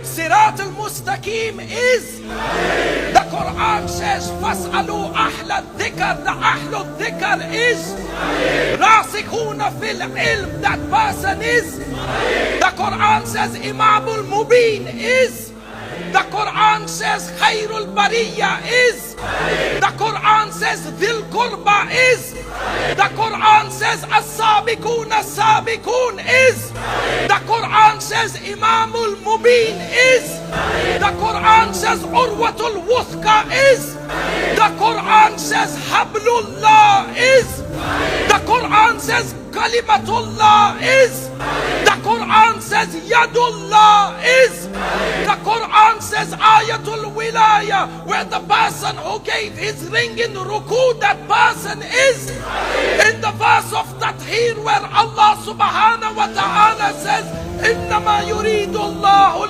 Sirat al-Mustaqim is. The Quran says, فَاسْأَلُوا أَحْلَ الذِّكْرِ. The Ahlul Dhikr is. رَاسِخُونَ فِي الْعِلْمِ. That person is. The Quran says, Imamul Mubin is. The Quran says, Khairul Bariya is. The Quran says, Dhil Qurba is. The Quran says, As-Sabiqun As-Sabiqun is. The Quran says, Imamul Mubin is. The Quran says, Urwatul Wuthqa is. The Quran says, Hablullah is. The Quran says, Kalimatullah is. The Quran says, Yadullah is. The Quran says, Ayatul Wilaya, where the person who gave his ring in ruku, that person is. In the verse of Tathir, where Allah subhanahu wa ta'ala says, إنما يريد الله